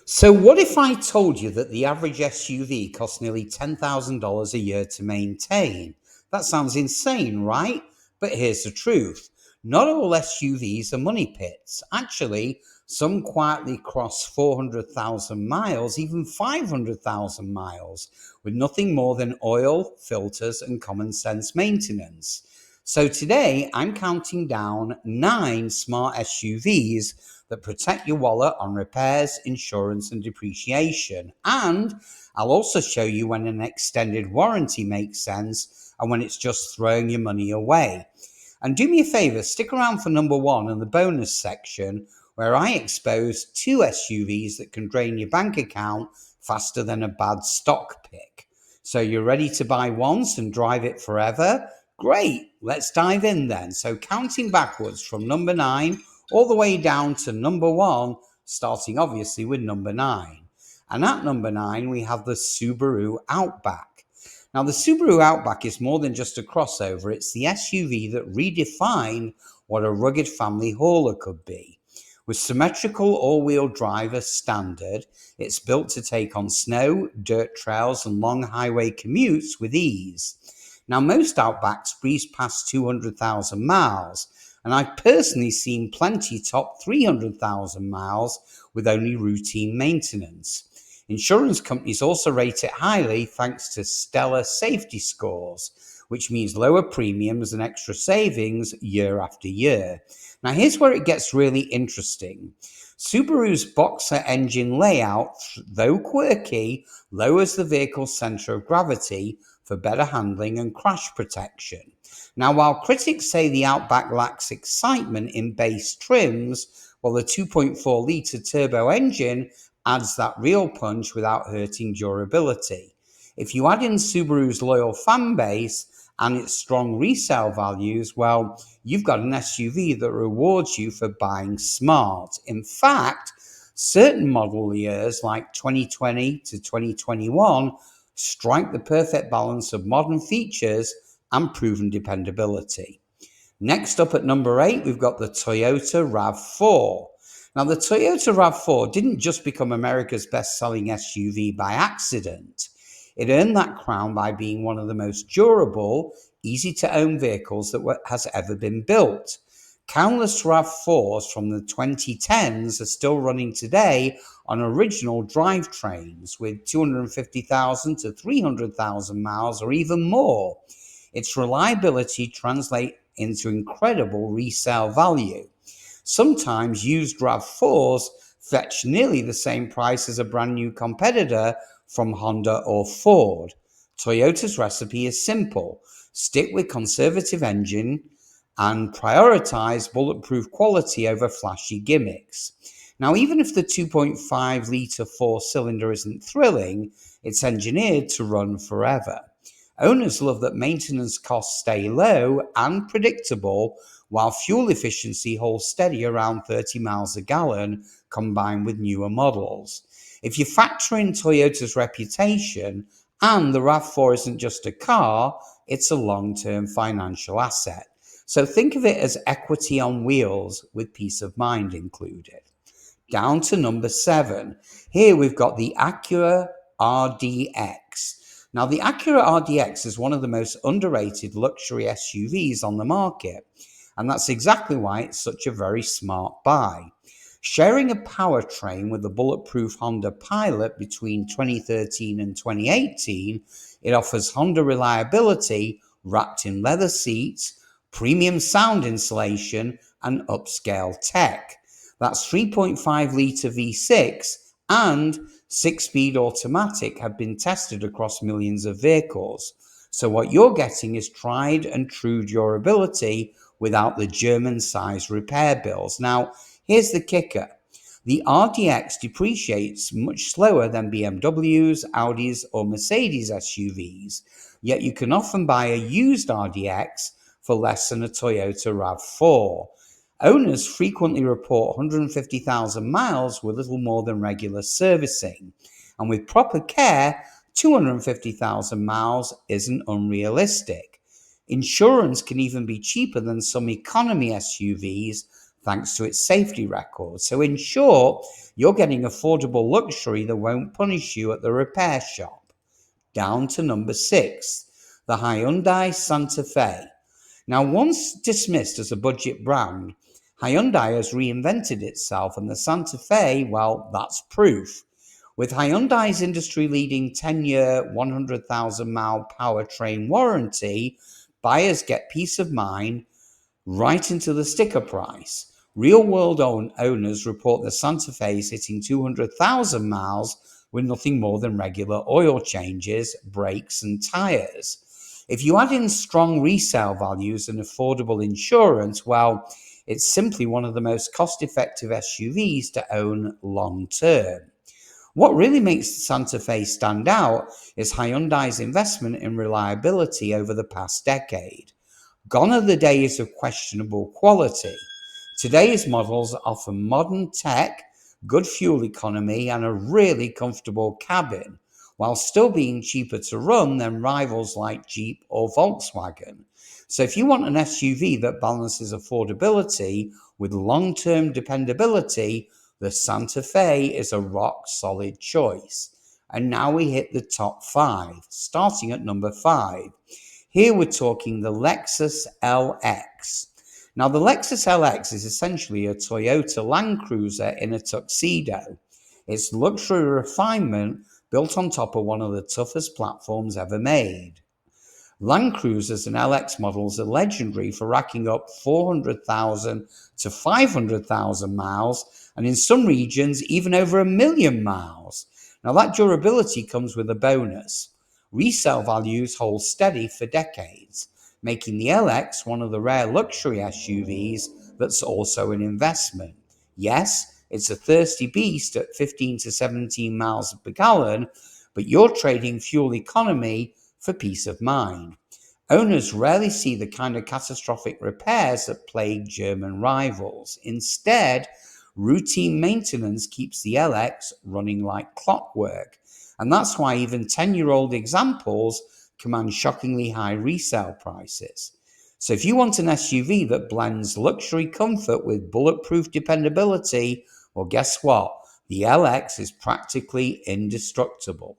So, what if I told you that the average SUV costs nearly $10,000 a year to maintain? That sounds insane, right? But here's the truth: not all SUVs are money pits. Actually, some quietly cross 400,000 miles, even 500,000 miles, with nothing more than oil, filters, and common sense maintenance. So today I'm counting down 9 smart SUVs that protect your wallet on repairs, insurance, and depreciation. And I'll also show you when an extended warranty makes sense and when it's just throwing your money away. And do me a favor, stick around for number one in the bonus section, where I expose 2 SUVs that can drain your bank account faster than a bad stock pick. So you're ready to buy once and drive it forever? Great, let's dive in then. So counting backwards from number 9 all the way down to number 1, starting obviously with number 9. And at number 9, we have the Subaru Outback. Now, the Subaru Outback is more than just a crossover. It's the SUV that redefined what a rugged family hauler could be. With symmetrical all-wheel drive as standard, it's built to take on snow, dirt trails, and long highway commutes with ease. Now, most Outbacks breeze past 200,000 miles, and I've personally seen plenty top 300,000 miles with only routine maintenance. Insurance companies also rate it highly thanks to stellar safety scores, which means lower premiums and extra savings year after year. Now, here's where it gets really interesting. Subaru's Boxer engine layout, though quirky, lowers the vehicle's center of gravity for better handling and crash protection. Now, while critics say the Outback lacks excitement in base trims, well, the 2.4-litre turbo engine adds that real punch without hurting durability. If you add in Subaru's loyal fan base and its strong resale values, well, you've got an SUV that rewards you for buying smart. In fact, certain model years like 2020 to 2021 strike the perfect balance of modern features and proven dependability. Next up at number 8, we've got the Toyota RAV4. Now, the Toyota RAV4 didn't just become America's best-selling SUV by accident. It earned that crown by being one of the most durable, easy-to-own vehicles that has ever been built. Countless RAV4s from the 2010s are still running today on original drivetrains with 250,000 to 300,000 miles or even more. Its reliability translates into incredible resale value. Sometimes used RAV4s fetch nearly the same price as a brand new competitor from Honda or Ford. Toyota's recipe is simple: stick with conservative engine and prioritize bulletproof quality over flashy gimmicks. Now, even if the 2.5-litre 4-cylinder isn't thrilling, it's engineered to run forever. Owners love that maintenance costs stay low and predictable, while fuel efficiency holds steady around 30 miles a gallon combined with newer models. If you factor in Toyota's reputation, and the RAV4 isn't just a car, it's a long-term financial asset. So think of it as equity on wheels with peace of mind included. Down to number 7. Here we've got the Acura RDX. Now, the Acura RDX is one of the most underrated luxury SUVs on the market, and that's exactly why it's such a very smart buy. Sharing a powertrain with the bulletproof Honda Pilot between 2013 and 2018, it offers Honda reliability wrapped in leather seats, premium sound insulation, and upscale tech. That's 3.5-litre V6 and 6-speed automatic have been tested across millions of vehicles. So what you're getting is tried and true durability without the German-sized repair bills. Now, here's the kicker. The RDX depreciates much slower than BMWs, Audis, or Mercedes SUVs, yet you can often buy a used RDX for less than a Toyota RAV4. Owners frequently report 150,000 miles with little more than regular servicing, and with proper care, 250,000 miles isn't unrealistic. Insurance can even be cheaper than some economy SUVs thanks to its safety record. So in short, you're getting affordable luxury that won't punish you at the repair shop. Down to number 6, the Hyundai Santa Fe. Now, once dismissed as a budget brand, Hyundai has reinvented itself, and the Santa Fe, well, that's proof. With Hyundai's industry-leading 10-year, 100,000-mile powertrain warranty, buyers get peace of mind right into the sticker price. Real-world owners report the Santa Fe is hitting 200,000 miles with nothing more than regular oil changes, brakes, and tires. If you add in strong resale values and affordable insurance, well, it's simply one of the most cost-effective SUVs to own long-term. What really makes the Santa Fe stand out is Hyundai's investment in reliability over the past decade. Gone are the days of questionable quality. Today's models offer modern tech, good fuel economy, and a really comfortable cabin, while still being cheaper to run than rivals like Jeep or Volkswagen. So if you want an SUV that balances affordability with long-term dependability, the Santa Fe is a rock-solid choice. And now we hit the top 5, starting at number 5. Here we're talking the Lexus LX. Now, the Lexus LX is essentially a Toyota Land Cruiser in a tuxedo. It's luxury refinement built on top of one of the toughest platforms ever made. Land Cruisers and LX models are legendary for racking up 400,000 to 500,000 miles, and in some regions, even over 1 million miles. Now, that durability comes with a bonus. Resale values hold steady for decades, making the LX one of the rare luxury SUVs that's also an investment. Yes, it's a thirsty beast at 15 to 17 miles per gallon, but you're trading fuel economy for peace of mind. Owners rarely see the kind of catastrophic repairs that plague German rivals. Instead, routine maintenance keeps the LX running like clockwork. And that's why even 10-year-old examples command shockingly high resale prices. So if you want an SUV that blends luxury comfort with bulletproof dependability, well, guess what? The LX is practically indestructible.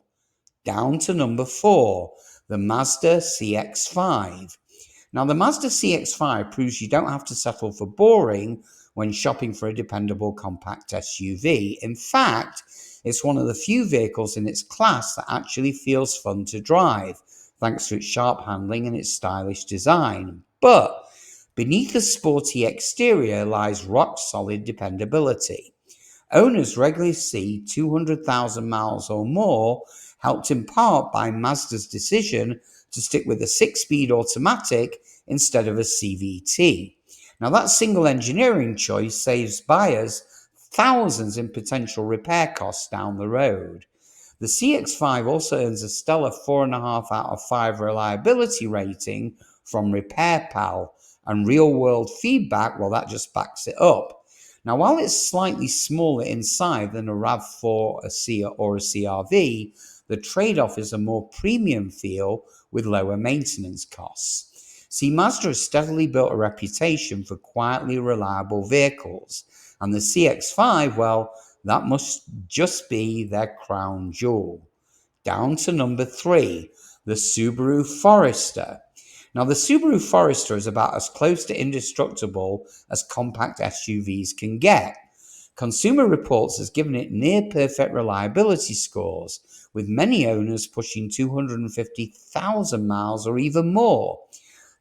Down to number 4, the Mazda CX-5. Now, the Mazda CX-5 proves you don't have to settle for boring when shopping for a dependable compact SUV. In fact, it's one of the few vehicles in its class that actually feels fun to drive, thanks to its sharp handling and its stylish design. But beneath the sporty exterior lies rock-solid dependability. Owners regularly see 200,000 miles or more, helped in part by Mazda's decision to stick with a 6-speed automatic instead of a CVT. Now, that single engineering choice saves buyers thousands in potential repair costs down the road. The CX-5 also earns a stellar 4.5 out of 5 reliability rating from RepairPal, and real-world feedback, well, that just backs it up. Now, while it's slightly smaller inside than a RAV4 or a CRV, the trade-off is a more premium feel with lower maintenance costs. See, Mazda has steadily built a reputation for quietly reliable vehicles, and the CX-5, well, that must just be their crown jewel. Down to number 3, the Subaru Forester. Now, the Subaru Forester is about as close to indestructible as compact SUVs can get. Consumer Reports has given it near-perfect reliability scores, with many owners pushing 250,000 miles or even more.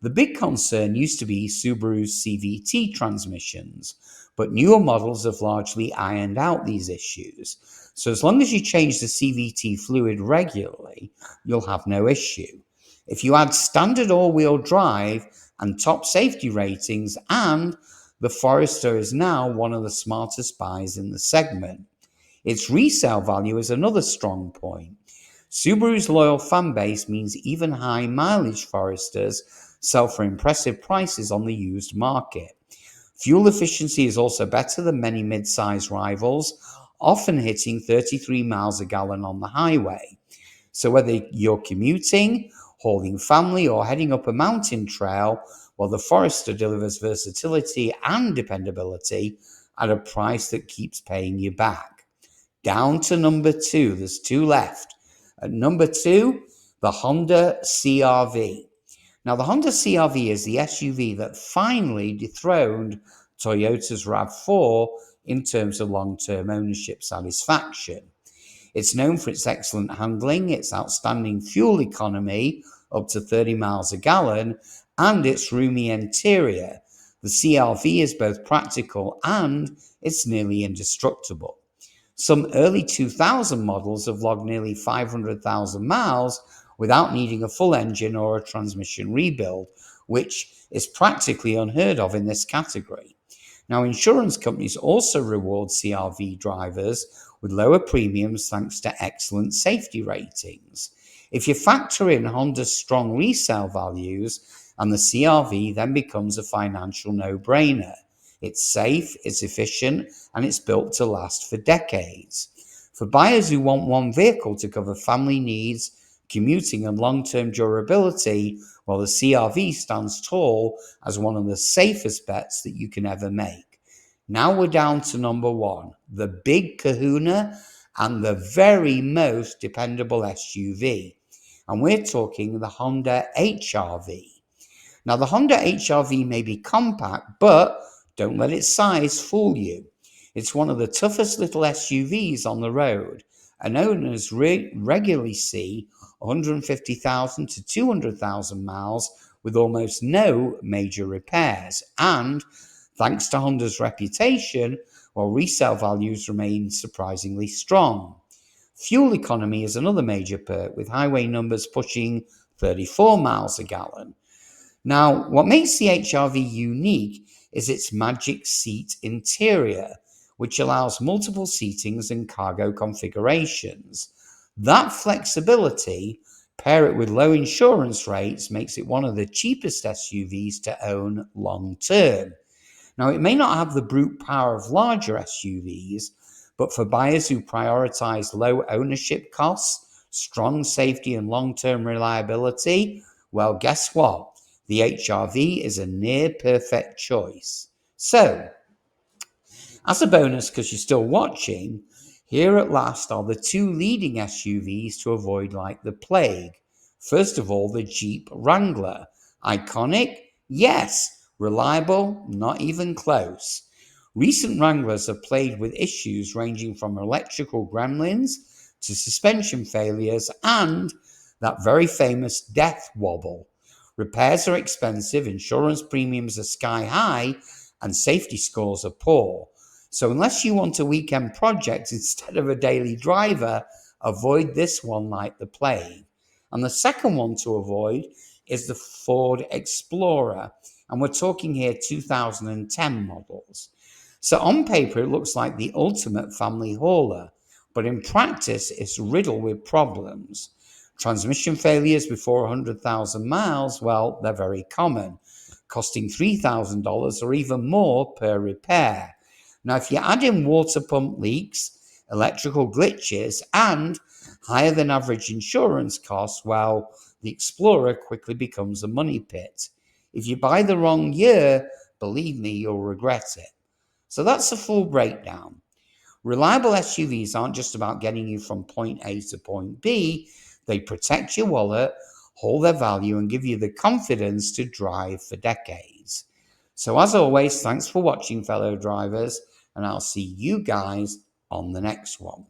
The big concern used to be Subaru's CVT transmissions, but newer models have largely ironed out these issues. So as long as you change the CVT fluid regularly, you'll have no issue. If you add standard all-wheel drive and top safety ratings, and the Forester is now one of the smartest buys in the segment. Its resale value is another strong point. Subaru's loyal fan base means even high mileage Foresters sell for impressive prices on the used market. Fuel efficiency is also better than many mid-size rivals, often hitting 33 miles a gallon on the highway. So whether you're commuting, hauling family, or heading up a mountain trail, while the Forester delivers versatility and dependability at a price that keeps paying you back. Down to number 2, there's 2 left. At number 2, the Honda CR-V. Now, the Honda CR-V is the SUV that finally dethroned Toyota's RAV4 in terms of long-term ownership satisfaction. It's known for its excellent handling, its outstanding fuel economy, up to 30 miles a gallon, and its roomy interior. The CR-V is both practical and it's nearly indestructible. Some early 2000 models have logged nearly 500,000 miles without needing a full engine or a transmission rebuild, which is practically unheard of in this category. Now, insurance companies also reward CR-V drivers with lower premiums thanks to excellent safety ratings. If you factor in Honda's strong resale values, and the CR-V then becomes a financial no-brainer. It's safe, it's efficient, and it's built to last for decades. For buyers who want one vehicle to cover family needs, commuting, and long-term durability, well, the CR-V stands tall as one of the safest bets that you can ever make. Now we're down to number 1, the big kahuna and the very most dependable SUV. And we're talking the Honda HR-V. Now, the Honda HR-V may be compact, but don't let its size fool you. It's one of the toughest little SUVs on the road, and owners regularly see 150,000 to 200,000 miles with almost no major repairs. And thanks to Honda's reputation, while resale values remain surprisingly strong. Fuel economy is another major perk, with highway numbers pushing 34 miles a gallon. Now, what makes the HR-V unique is its magic seat interior, which allows multiple seatings and cargo configurations. That flexibility, pair it with low insurance rates, makes it one of the cheapest SUVs to own long term. Now, it may not have the brute power of larger SUVs, but for buyers who prioritize low ownership costs, strong safety, and long-term reliability, well, guess what? The HR-V is a near-perfect choice. So, as a bonus, because you're still watching, here at last are the 2 leading SUVs to avoid like the plague. First of all, the Jeep Wrangler. Iconic? Yes. Reliable? Not even close. Recent Wranglers have played with issues ranging from electrical gremlins to suspension failures and that very famous death wobble. Repairs are expensive, insurance premiums are sky high, and safety scores are poor. So unless you want a weekend project instead of a daily driver, avoid this one like the plague. And the second one to avoid is the Ford Explorer. And we're talking here 2010 models. So on paper, it looks like the ultimate family hauler, but in practice, it's riddled with problems. Transmission failures before 100,000 miles, well, they're very common, costing $3,000 or even more per repair. Now, if you add in water pump leaks, electrical glitches, and higher than average insurance costs, well, the Explorer quickly becomes a money pit. If you buy the wrong year, believe me, you'll regret it. So that's the full breakdown. Reliable SUVs aren't just about getting you from point A to point B. They protect your wallet, hold their value, and give you the confidence to drive for decades. So as always, thanks for watching, fellow drivers, and I'll see you guys on the next one.